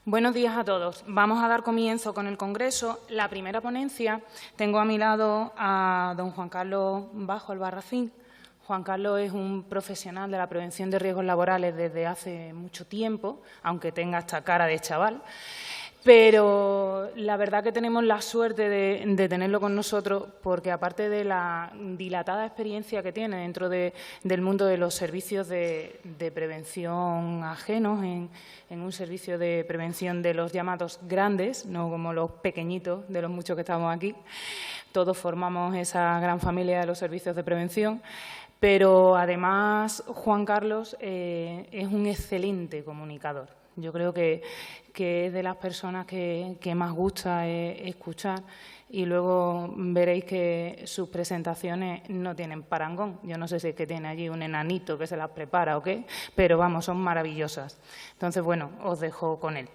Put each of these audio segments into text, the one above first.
Buenos días a todos. Vamos a dar comienzo con el Congreso. La primera ponencia, tengo a mi lado a don Juan Carlos Bajo Albarracín. Juan Carlos es un profesional de la prevención de riesgos laborales desde hace mucho tiempo, aunque tenga esta cara de chaval. Pero la verdad que tenemos la suerte de tenerlo con nosotros porque, aparte de la dilatada experiencia que tiene dentro del mundo de los servicios de prevención ajenos, en un servicio de prevención de los llamados grandes, no como los pequeñitos de los muchos que estamos aquí, todos formamos esa gran familia de los servicios de prevención. Pero además Juan Carlos es un excelente comunicador. Yo creo que es de las personas que más gusta escuchar, y luego veréis que sus presentaciones no tienen parangón. Yo no sé si es que tiene allí un enanito que se las prepara o qué, pero vamos, son maravillosas. Entonces, bueno, os dejo con él.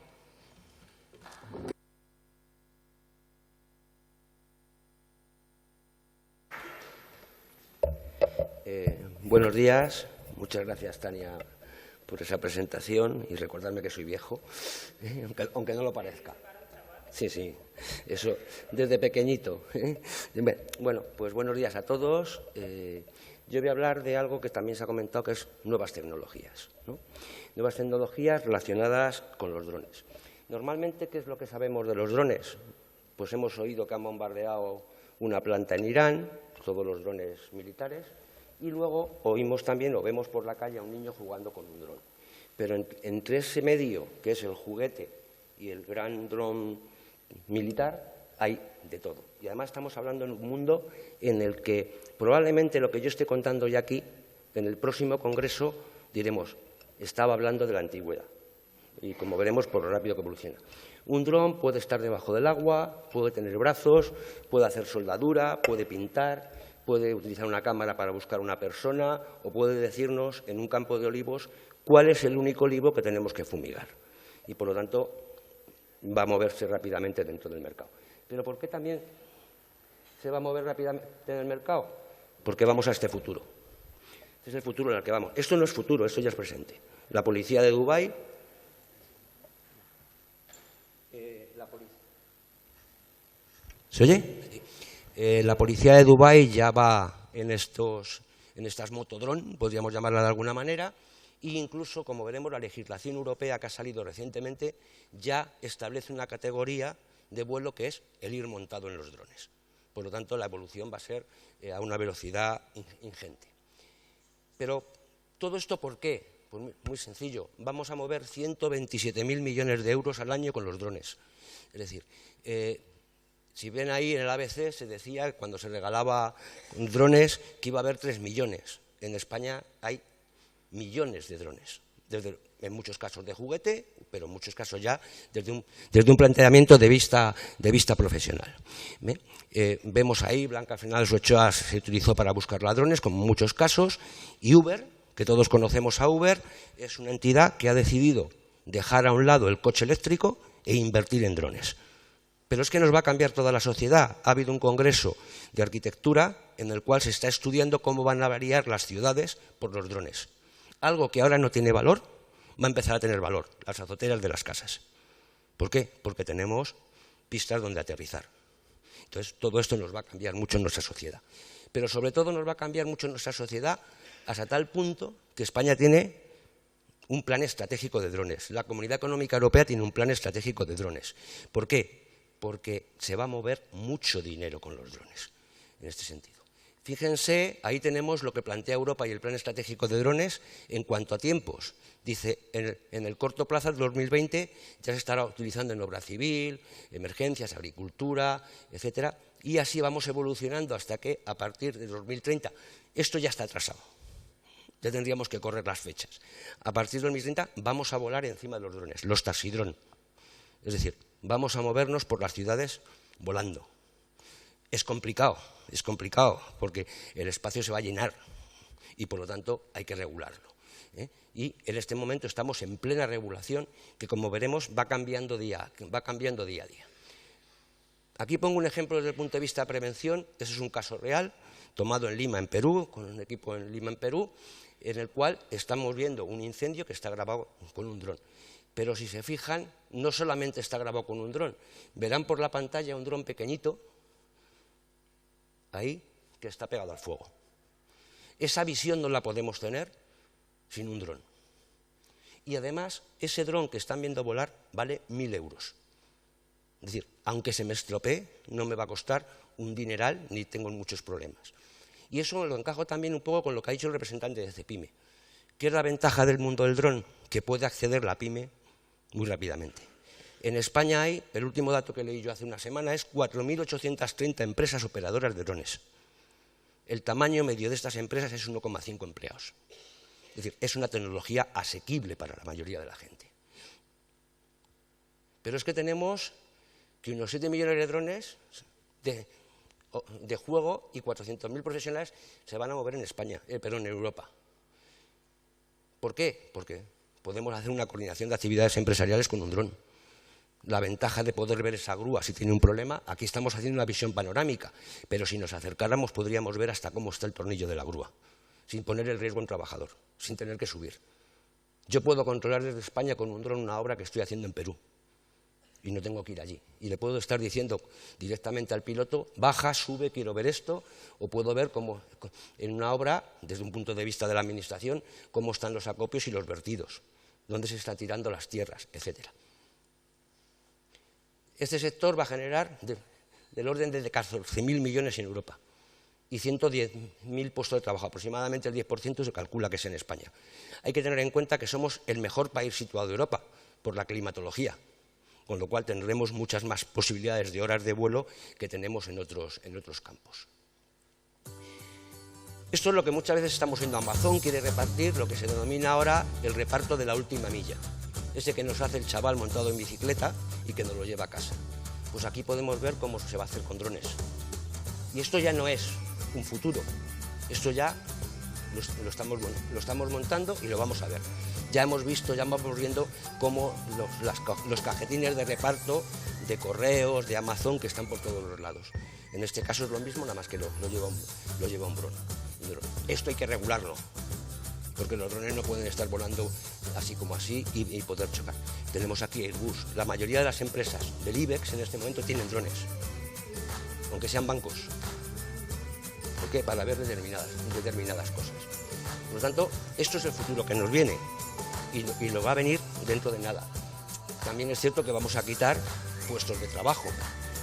Buenos días. Muchas gracias, Tania, por esa presentación y recordarme que soy viejo, aunque no lo parezca. Sí, sí, eso desde pequeñito. Bueno, pues buenos días a todos. Yo voy a hablar de algo que también se ha comentado, que es nuevas tecnologías, ¿no? Nuevas tecnologías relacionadas con los drones. Normalmente, ¿qué es lo que sabemos de los drones? Pues hemos oído que han bombardeado una planta en Irán, todos los drones militares, y luego oímos también o vemos por la calle a un niño jugando con un dron. Pero entre ese medio, que es el juguete, y el gran dron militar, hay de todo. Y además estamos hablando en un mundo en el que probablemente lo que yo esté contando ya aquí, en el próximo congreso diremos, estaba hablando de la antigüedad. Y como veremos, por lo rápido que evoluciona. Un dron puede estar debajo del agua, puede tener brazos, puede hacer soldadura, puede pintar, puede utilizar una cámara para buscar una persona, o puede decirnos en un campo de olivos cuál es el único olivo que tenemos que fumigar. Y, por lo tanto, va a moverse rápidamente dentro del mercado. ¿Pero por qué también se va a mover rápidamente en el mercado? Porque vamos a este futuro. Este es el futuro en el que vamos. Esto no es futuro, esto ya es presente. La policía de Dubái... ¿Se oye? La policía de Dubái ya va en estas motodrón, podríamos llamarla de alguna manera, e incluso, como veremos, la legislación europea que ha salido recientemente ya establece una categoría de vuelo que es el ir montado en los drones. Por lo tanto, la evolución va a ser a una velocidad ingente. Pero, ¿todo esto por qué? Pues muy sencillo. Vamos a mover 127.000 millones de euros al año con los drones. Es decir, si ven ahí en el ABC se decía, cuando se regalaba drones, que iba a haber 3 millones. En España hay millones de drones, en muchos casos de juguete, pero en muchos casos ya desde un planteamiento de vista profesional. Vemos ahí, Blanca Fernández Ochoa se utilizó para buscar ladrones, como en muchos casos, y Uber, que todos conocemos a Uber, es una entidad que ha decidido dejar a un lado el coche eléctrico e invertir en drones. Pero es que nos va a cambiar toda la sociedad. Ha habido un congreso de arquitectura en el cual se está estudiando cómo van a variar las ciudades por los drones. Algo que ahora no tiene valor, va a empezar a tener valor, las azoteas de las casas. ¿Por qué? Porque tenemos pistas donde aterrizar. Entonces, todo esto nos va a cambiar mucho en nuestra sociedad. Pero sobre todo nos va a cambiar mucho en nuestra sociedad hasta tal punto que España tiene un plan estratégico de drones. La Comunidad Económica Europea tiene un plan estratégico de drones. ¿Por qué? Porque se va a mover mucho dinero con los drones, en este sentido. Fíjense, ahí tenemos lo que plantea Europa y el Plan Estratégico de Drones en cuanto a tiempos. Dice, en el corto plazo, del 2020, ya se estará utilizando en obra civil, emergencias, agricultura, etcétera, y así vamos evolucionando hasta que, a partir de 2030, esto ya está atrasado, ya tendríamos que correr las fechas. A partir de 2030 vamos a volar encima de los drones, los taxidrón. Es decir, vamos a movernos por las ciudades volando. Es complicado, porque el espacio se va a llenar y, por lo tanto, hay que regularlo. Y en este momento estamos en plena regulación que, como veremos, va cambiando día a día. Aquí pongo un ejemplo desde el punto de vista de prevención. Ese es un caso real, tomado en Lima, en Perú, con un equipo en Lima, en Perú, en el cual estamos viendo un incendio que está grabado con un dron. pero si se fijan, no solamente está grabado con un dron, verán por la pantalla un dron pequeñito, ahí, que está pegado al fuego. Esa visión no la podemos tener sin un dron. Y además, ese dron que están viendo volar vale 1.000 euros. Es decir, aunque se me estropee, no me va a costar un dineral ni tengo muchos problemas. Y eso lo encajo también un poco con lo que ha dicho el representante de CEPIME. ¿Qué es la ventaja del mundo del dron? Que puede acceder la pyme muy rápidamente. En España hay, el último dato que leí yo hace una semana, es 4.830 empresas operadoras de drones. El tamaño medio de estas empresas es 1,5 empleados. Es decir, es una tecnología asequible para la mayoría de la gente. Pero es que tenemos que unos 7 millones de drones de juego y 400.000 profesionales se van a mover en España, en Europa. ¿Por qué? Porque podemos hacer una coordinación de actividades empresariales con un dron. La ventaja de poder ver esa grúa si tiene un problema, aquí estamos haciendo una visión panorámica, pero si nos acercáramos podríamos ver hasta cómo está el tornillo de la grúa, sin poner el riesgo a un trabajador, sin tener que subir. Yo puedo controlar desde España con un dron una obra que estoy haciendo en Perú y no tengo que ir allí. Y le puedo estar diciendo directamente al piloto, baja, sube, quiero ver esto, o puedo ver cómo en una obra, desde un punto de vista de la administración, cómo están los acopios y los vertidos, dónde se están tirando las tierras, etcétera. Este sector va a generar del orden de 14.000 millones en Europa y 110.000 puestos de trabajo, aproximadamente el 10% se calcula que es en España. Hay que tener en cuenta que somos el mejor país situado de Europa por la climatología, con lo cual tendremos muchas más posibilidades de horas de vuelo que tenemos en otros campos. Esto es lo que muchas veces estamos viendo. Amazon quiere repartir lo que se denomina ahora el reparto de la última milla. Ese que nos hace el chaval montado en bicicleta y que nos lo lleva a casa. Pues aquí podemos ver cómo se va a hacer con drones. Y esto ya no es un futuro, esto ya lo estamos montando y lo vamos a ver. Ya hemos visto, ya vamos viendo cómo los cajetines de reparto de correos, de Amazon, que están por todos los lados. En este caso es lo mismo, nada más que lo lleva un dron. Esto hay que regularlo, porque los drones no pueden estar volando así como así y poder chocar. Tenemos aquí Airbus. La mayoría de las empresas del IBEX en este momento tienen drones, aunque sean bancos. ¿Por qué? Para ver determinadas cosas. Por lo tanto, esto es el futuro que nos viene y lo va a venir dentro de nada. También es cierto que vamos a quitar puestos de trabajo,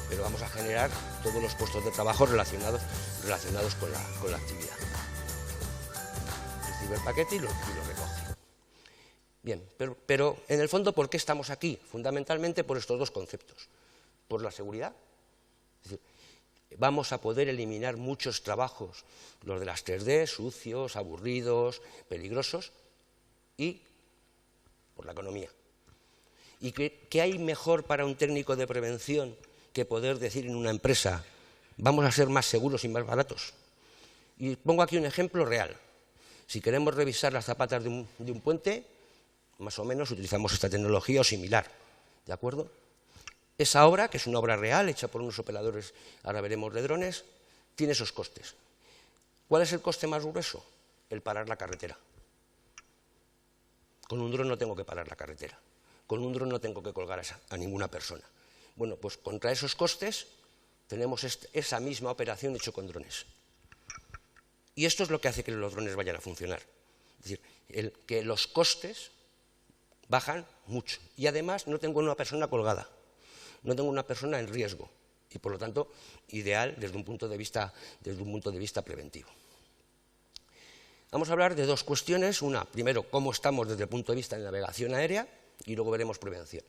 pero vamos a generar todos los puestos de trabajo relacionados con la actividad. Recibe el paquete y lo recoge. Bien, pero en el fondo, ¿por qué estamos aquí? Fundamentalmente por estos dos conceptos. Por la seguridad. Es decir, vamos a poder eliminar muchos trabajos, los de las 3D, sucios, aburridos, peligrosos, y por la economía. ¿Y qué hay mejor para un técnico de prevención que poder decir en una empresa, vamos a ser más seguros y más baratos? Y pongo aquí un ejemplo real. Si queremos revisar las zapatas de un puente, más o menos utilizamos esta tecnología o similar, ¿de acuerdo? Esa obra, que es una obra real, hecha por unos operadores, ahora veremos, de drones, tiene esos costes. ¿Cuál es el coste más grueso? El parar la carretera. Con un dron no tengo que parar la carretera. Con un dron no tengo que colgar a ninguna persona. Bueno, pues contra esos costes tenemos esa misma operación hecha con drones. Y esto es lo que hace que los drones vayan a funcionar. Es decir, que los costes bajan mucho. Y además no tengo una persona colgada. No tengo una persona en riesgo y, por lo tanto, ideal desde un punto de vista preventivo. Vamos a hablar de dos cuestiones. Una, primero, cómo estamos desde el punto de vista de navegación aérea y luego veremos prevención.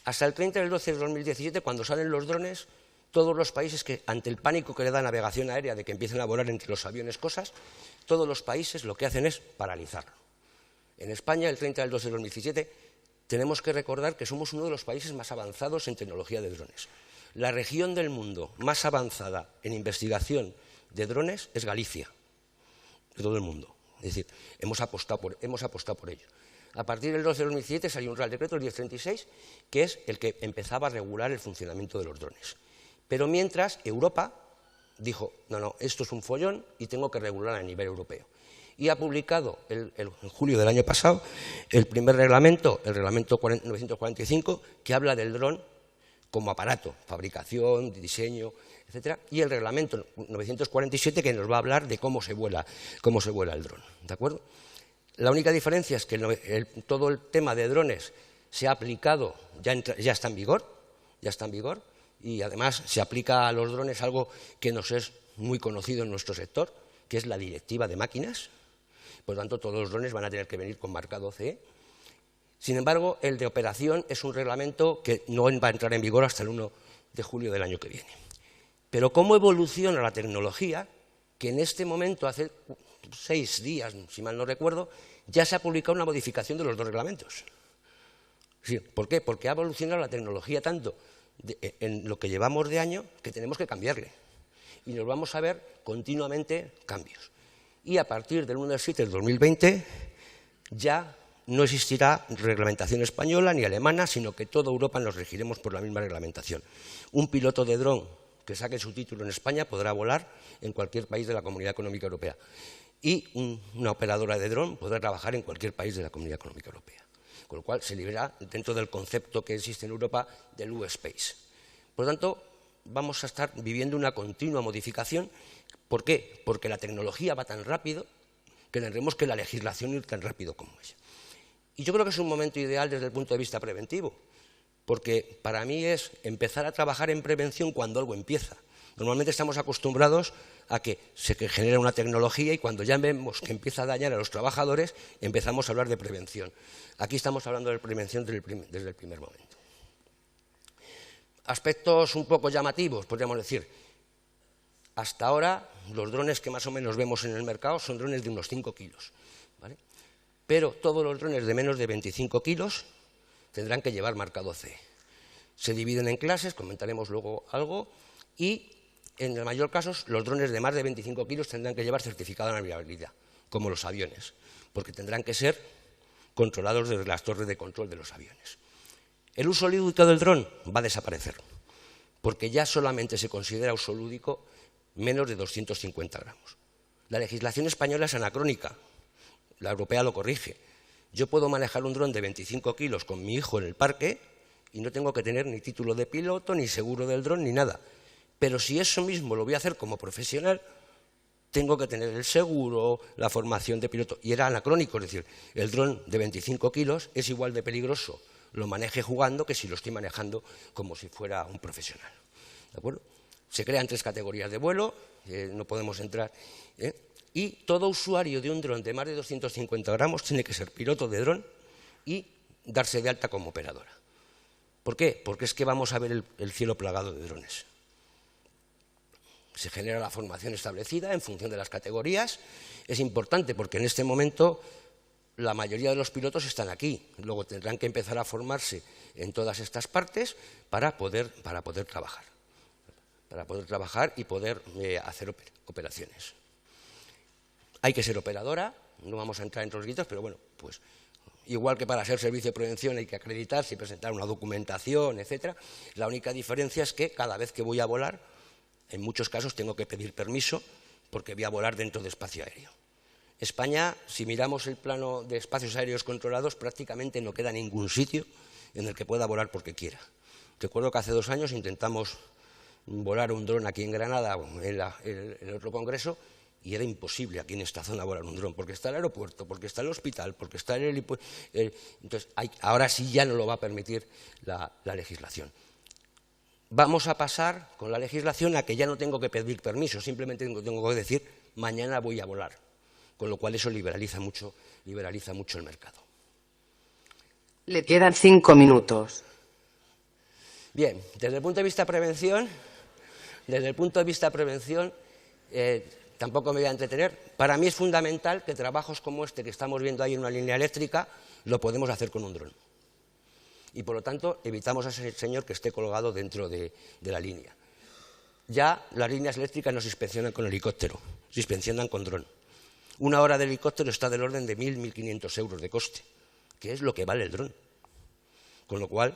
Hasta el 30 del 12 de 2017, cuando salen los drones, todos los países que, ante el pánico que le da navegación aérea de que empiecen a volar entre los aviones cosas, todos los países lo que hacen es paralizarlo. En España, el 30 del 12 de 2017, tenemos que recordar que somos uno de los países más avanzados en tecnología de drones. La región del mundo más avanzada en investigación de drones es Galicia, de todo el mundo. Es decir, hemos apostado por ello. A partir del 12 de 2017 salió un Real Decreto, el 1036, que es el que empezaba a regular el funcionamiento de los drones. Pero mientras, Europa dijo, no, esto es un follón y tengo que regular a nivel europeo. y ha publicado en julio del año pasado el primer reglamento, el reglamento 945, que habla del dron como aparato, fabricación, diseño, etcétera, y el reglamento 947 que nos va a hablar de cómo se vuela el dron, ¿de acuerdo? La única diferencia es que todo el tema de drones se ha aplicado, ya está en vigor, y además se aplica a los drones algo que nos es muy conocido en nuestro sector, que es la directiva de máquinas. Por lo tanto, todos los drones van a tener que venir con marcado CE. Sin embargo, el de operación es un reglamento que no va a entrar en vigor hasta el 1 de julio del año que viene. Pero ¿cómo evoluciona la tecnología? Que en este momento, hace 6 días, si mal no recuerdo, ya se ha publicado una modificación de los dos reglamentos. Sí, ¿por qué? Porque ha evolucionado la tecnología tanto en lo que llevamos de año que tenemos que cambiarle. Y nos vamos a ver continuamente cambios. Y a partir del 1 de 7 del 2020 ya no existirá reglamentación española ni alemana, sino que toda Europa nos regiremos por la misma reglamentación. Un piloto de dron que saque su título en España podrá volar en cualquier país de la Comunidad Económica Europea. Y una operadora de dron podrá trabajar en cualquier país de la Comunidad Económica Europea. Con lo cual se libera dentro del concepto que existe en Europa del U-Space. Por lo tanto, vamos a estar viviendo una continua modificación. ¿Por qué? Porque la tecnología va tan rápido que tendremos que la legislación ir tan rápido como ella. Y yo creo que es un momento ideal desde el punto de vista preventivo, porque para mí es empezar a trabajar en prevención cuando algo empieza. Normalmente estamos acostumbrados a que se genera una tecnología y cuando ya vemos que empieza a dañar a los trabajadores, empezamos a hablar de prevención. Aquí estamos hablando de prevención desde el primer momento. Aspectos un poco llamativos, podríamos decir. Hasta ahora, los drones que más o menos vemos en el mercado son drones de unos 5 kilos, ¿vale? Pero todos los drones de menos de 25 kilos tendrán que llevar marcado CE. Se dividen en clases, comentaremos luego algo, y en el mayor caso los drones de más de 25 kilos tendrán que llevar certificado de navegabilidad, como los aviones, porque tendrán que ser controlados desde las torres de control de los aviones. El uso lúdico del dron va a desaparecer, porque ya solamente se considera uso lúdico menos de 250 gramos. La legislación española es anacrónica, la europea lo corrige. Yo puedo manejar un dron de 25 kilos con mi hijo en el parque y no tengo que tener ni título de piloto, ni seguro del dron, ni nada. Pero si eso mismo lo voy a hacer como profesional, tengo que tener el seguro, la formación de piloto. Y era anacrónico, es decir, el dron de 25 kilos es igual de peligroso, lo maneje jugando, que si lo estoy manejando como si fuera un profesional. ¿De acuerdo? Se crean 3 categorías de vuelo, no podemos entrar, y todo usuario de un dron de más de 250 gramos tiene que ser piloto de dron y darse de alta como operadora. ¿Por qué? Porque es que vamos a ver el cielo plagado de drones. Se genera la formación establecida en función de las categorías. Es importante porque en este momento la mayoría de los pilotos están aquí. Luego tendrán que empezar a formarse en todas estas partes para poder trabajar. Y poder hacer operaciones. Hay que ser operadora, no vamos a entrar en los gritos, pero bueno, pues igual que para ser servicio de prevención hay que acreditarse y presentar una documentación, etcétera. La única diferencia es que cada vez que voy a volar, en muchos casos tengo que pedir permiso porque voy a volar dentro de espacio aéreo. España, si miramos el plano de espacios aéreos controlados, prácticamente no queda ningún sitio en el que pueda volar porque quiera. Recuerdo que hace 2 años intentamos volar un dron aquí en Granada, en otro congreso, y era imposible aquí en esta zona volar un dron, porque está el aeropuerto, porque está el hospital, porque está entonces, ahora sí ya no lo va a permitir la legislación. Vamos a pasar con la legislación a que ya no tengo que pedir permiso, simplemente tengo que decir mañana voy a volar, con lo cual eso liberaliza mucho el mercado. Le quedan 5 minutos. Bien, desde el punto de vista prevención, tampoco me voy a entretener. Para mí es fundamental que trabajos como este que estamos viendo ahí en una línea eléctrica lo podemos hacer con un dron. Y por lo tanto evitamos a ese señor que esté colgado dentro de la línea. Ya las líneas eléctricas no se inspeccionan con helicóptero, se inspeccionan con dron. 1 hora de helicóptero está del orden de 1.000–1.500 euros de coste, que es lo que vale el dron. Con lo cual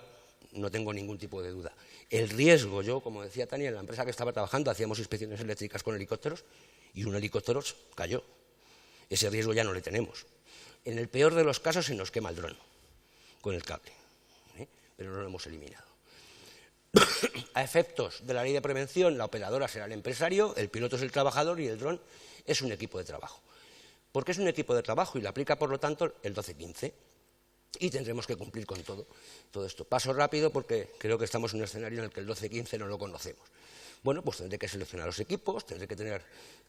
no tengo ningún tipo de duda. El riesgo, yo, como decía Tania, en la empresa que estaba trabajando hacíamos inspecciones eléctricas con helicópteros y un helicóptero cayó. Ese riesgo ya no le tenemos. En el peor de los casos se nos quema el dron con el cable, pero no lo hemos eliminado. A efectos de la ley de prevención, la operadora será el empresario, el piloto es el trabajador y el dron es un equipo de trabajo. ¿Por qué es un equipo de trabajo? Y le aplica, por lo tanto, el 1215. Y tendremos que cumplir con todo esto. Paso rápido porque creo que estamos en un escenario en el que el 1215 no lo conocemos. Bueno, pues tendré que seleccionar los equipos,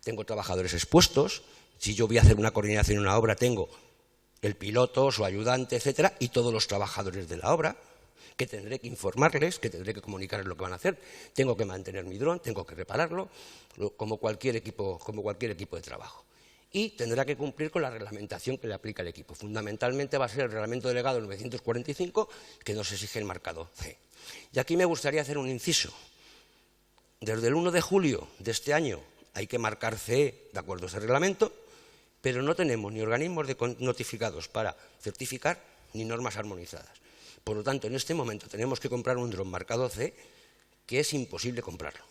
tengo trabajadores expuestos. Si yo voy a hacer una coordinación en una obra, tengo el piloto, su ayudante, etcétera, y todos los trabajadores de la obra, que tendré que informarles, que tendré que comunicarles lo que van a hacer. Tengo que mantener mi dron, tengo que repararlo, como cualquier equipo de trabajo. Y tendrá que cumplir con la reglamentación que le aplica el equipo. Fundamentalmente va a ser el reglamento delegado 945, que nos exige el marcado C. Y aquí me gustaría hacer un inciso. Desde el 1 de julio de este año hay que marcar CE de acuerdo a ese reglamento, pero no tenemos ni organismos notificados para certificar ni normas armonizadas. Por lo tanto, en este momento tenemos que comprar un dron marcado CE, que es imposible comprarlo.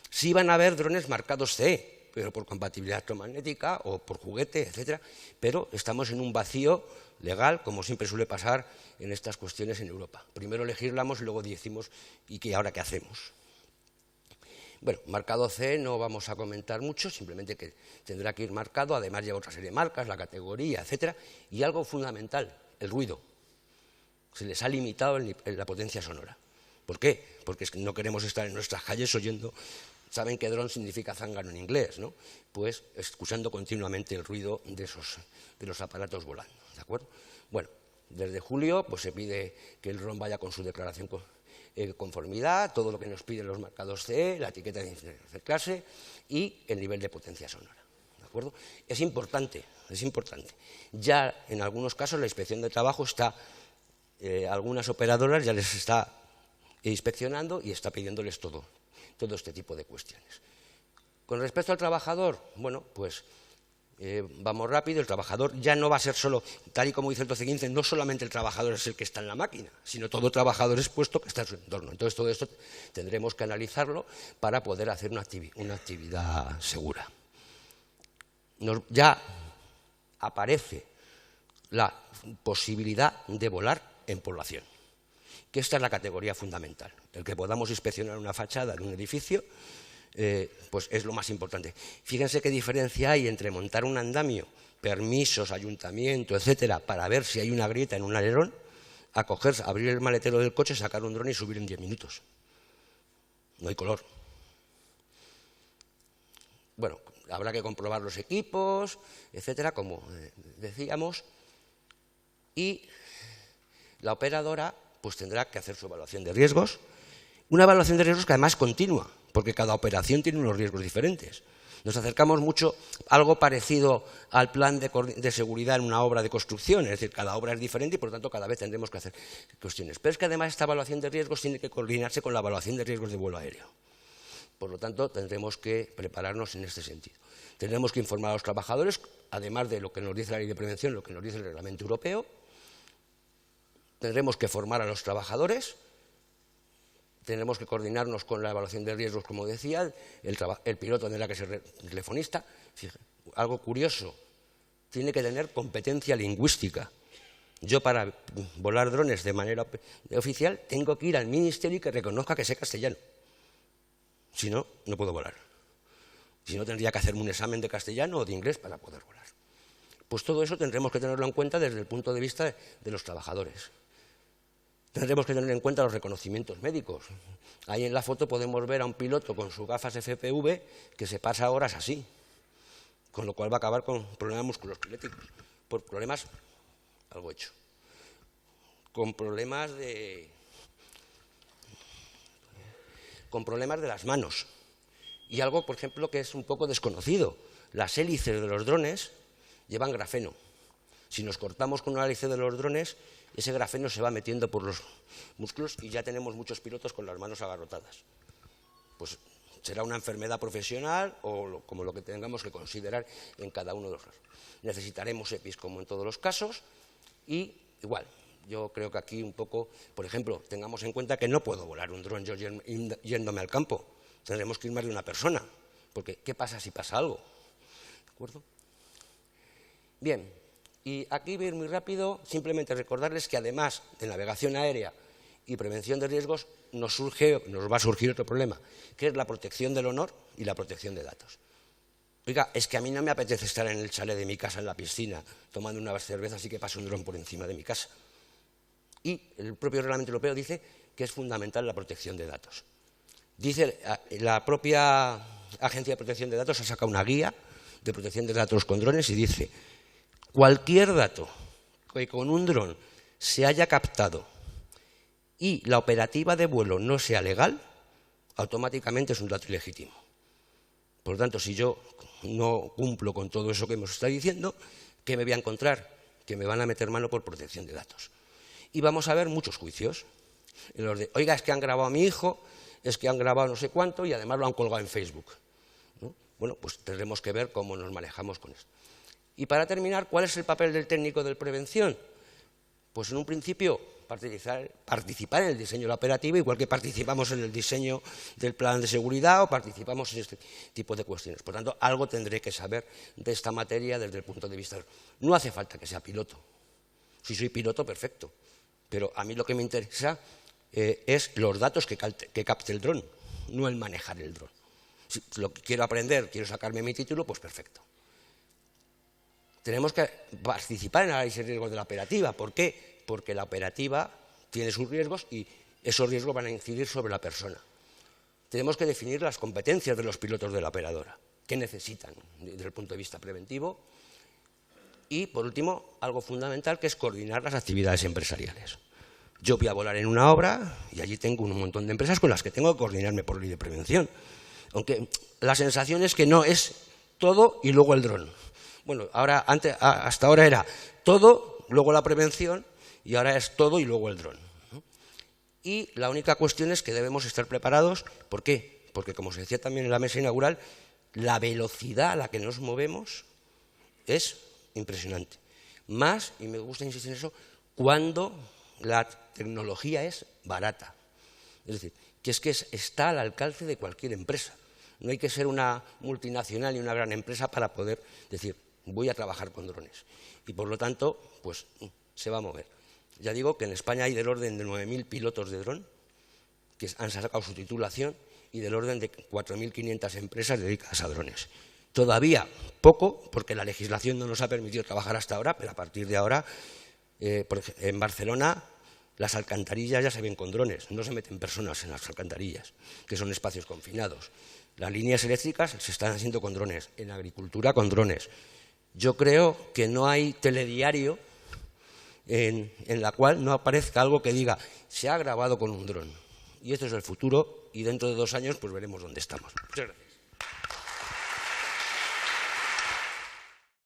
Sí van a haber drones marcados CE, pero por compatibilidad electromagnética o por juguete, etcétera, pero estamos en un vacío legal, como siempre suele pasar en estas cuestiones en Europa. Primero legislamos y luego decimos, ¿y ahora qué hacemos? Bueno, marcado C no vamos a comentar mucho, simplemente que tendrá que ir marcado, además lleva otra serie de marcas, la categoría, etcétera, y algo fundamental, el ruido. Se les ha limitado la potencia sonora. ¿Por qué? Porque no queremos estar en nuestras calles oyendo. Saben que dron significa zángano en inglés, ¿no? Pues escuchando continuamente el ruido de los aparatos volando, ¿de acuerdo? Bueno, desde julio pues se pide que el dron vaya con su declaración conformidad, todo lo que nos piden los marcados CE, la etiqueta de clase y el nivel de potencia sonora, ¿de acuerdo? Es importante. Ya en algunos casos la inspección de trabajo está, algunas operadoras ya les está inspeccionando y está pidiéndoles todo este tipo de cuestiones. Con respecto al trabajador, bueno, pues vamos rápido, el trabajador ya no va a ser solo, tal y como dice el 1215, no solamente el trabajador es el que está en la máquina, sino todo trabajador expuesto que está en su entorno. Entonces todo esto tendremos que analizarlo para poder hacer una actividad segura. Ya aparece la posibilidad de volar en población, que esta es la categoría fundamental. El que podamos inspeccionar una fachada de un edificio, pues es lo más importante. Fíjense qué diferencia hay entre montar un andamio, permisos, ayuntamiento, etcétera, para ver si hay una grieta en un alerón, a abrir el maletero del coche, sacar un dron y subir en 10 minutos. No hay color. Bueno, habrá que comprobar los equipos, etcétera, como decíamos, y la operadora pues tendrá que hacer su evaluación de riesgos, una evaluación de riesgos que además es continua, porque cada operación tiene unos riesgos diferentes. Nos acercamos mucho a algo parecido al plan de seguridad en una obra de construcción, es decir, cada obra es diferente y por lo tanto cada vez tendremos que hacer cuestiones. Pero es que además esta evaluación de riesgos tiene que coordinarse con la evaluación de riesgos de vuelo aéreo. Por lo tanto, tendremos que prepararnos en este sentido. Tendremos que informar a los trabajadores, además de lo que nos dice la ley de prevención, lo que nos dice el reglamento europeo. Tendremos que formar a los trabajadores, tendremos que coordinarnos con la evaluación de riesgos, como decía, el piloto tendrá que ser telefonista. Fíjate, algo curioso, tiene que tener competencia lingüística. Yo para volar drones de manera oficial tengo que ir al ministerio y que reconozca que sé castellano. Si no, no puedo volar. Si no, tendría que hacerme un examen de castellano o de inglés para poder volar. Pues todo eso tendremos que tenerlo en cuenta desde el punto de vista de los trabajadores. Tendremos que tener en cuenta los reconocimientos médicos. Ahí en la foto podemos ver a un piloto con sus gafas FPV que se pasa horas así, con lo cual va a acabar con problemas musculoesqueléticos, por problemas, algo hecho, con problemas de las manos. Y algo, por ejemplo, que es un poco desconocido, las hélices de los drones llevan grafeno. Si nos cortamos con una hélice de los drones, ese grafeno se va metiendo por los músculos y ya tenemos muchos pilotos con las manos agarrotadas. Pues será una enfermedad profesional o como lo que tengamos que considerar en cada uno de los casos. Necesitaremos EPIs como en todos los casos y igual, yo creo que aquí un poco, por ejemplo, tengamos en cuenta que no puedo volar un dron yo yéndome al campo. Tendremos que ir más de una persona, porque ¿qué pasa si pasa algo? ¿De acuerdo? Bien, y aquí voy a ir muy rápido, simplemente recordarles que además de navegación aérea y prevención de riesgos, nos va a surgir otro problema, que es la protección del honor y la protección de datos. Oiga, es que a mí no me apetece estar en el chalet de mi casa, en la piscina, tomando unas cervezas y que pase un dron por encima de mi casa. Y el propio reglamento europeo dice que es fundamental la protección de datos. Dice, la propia Agencia de Protección de Datos ha sacado una guía de protección de datos con drones y dice: cualquier dato que con un dron se haya captado y la operativa de vuelo no sea legal, automáticamente es un dato ilegítimo. Por lo tanto, si yo no cumplo con todo eso que hemos estado diciendo, ¿qué me voy a encontrar? Que me van a meter mano por protección de datos. Y vamos a ver muchos juicios. En los de, oiga, es que han grabado a mi hijo, es que han grabado no sé cuánto y además lo han colgado en Facebook, ¿no? Bueno, pues tendremos que ver cómo nos manejamos con esto. Y para terminar, ¿cuál es el papel del técnico de prevención? Pues en un principio participar en el diseño de la operativa, igual que participamos en el diseño del plan de seguridad o participamos en este tipo de cuestiones. Por tanto, algo tendré que saber de esta materia desde el punto de vista. No hace falta que sea piloto. Si soy piloto, perfecto. Pero a mí lo que me interesa es los datos que capte el dron, no el manejar el dron. Si lo que quiero aprender, quiero sacarme mi título, pues perfecto. Tenemos que participar en el análisis de riesgos de la operativa. ¿Por qué? Porque la operativa tiene sus riesgos y esos riesgos van a incidir sobre la persona. Tenemos que definir las competencias de los pilotos de la operadora, qué necesitan desde el punto de vista preventivo. Y, por último, algo fundamental, que es coordinar las actividades empresariales. Yo voy a volar en una obra y allí tengo un montón de empresas con las que tengo que coordinarme por ley de prevención. Aunque la sensación es que no es todo y luego el dron. Bueno, hasta ahora era todo, luego la prevención, y ahora es todo y luego el dron, ¿no? Y la única cuestión es que debemos estar preparados. ¿Por qué? Porque, como se decía también en la mesa inaugural, la velocidad a la que nos movemos es impresionante. Más, y me gusta insistir en eso, cuando la tecnología es barata. Es decir, que está al alcance de cualquier empresa. No hay que ser una multinacional ni una gran empresa para poder decir, voy a trabajar con drones. Y por lo tanto, pues se va a mover. Ya digo que en España hay del orden de 9.000 pilotos de dron que han sacado su titulación y del orden de 4.500 empresas dedicadas a drones. Todavía poco, porque la legislación no nos ha permitido trabajar hasta ahora, pero a partir de ahora, en Barcelona, las alcantarillas ya se ven con drones, no se meten personas en las alcantarillas, que son espacios confinados. Las líneas eléctricas se están haciendo con drones, en agricultura con drones. Yo creo que no hay telediario en la cual no aparezca algo que diga se ha grabado con un dron. Y esto es el futuro y dentro de 2 años pues veremos dónde estamos. Muchas gracias.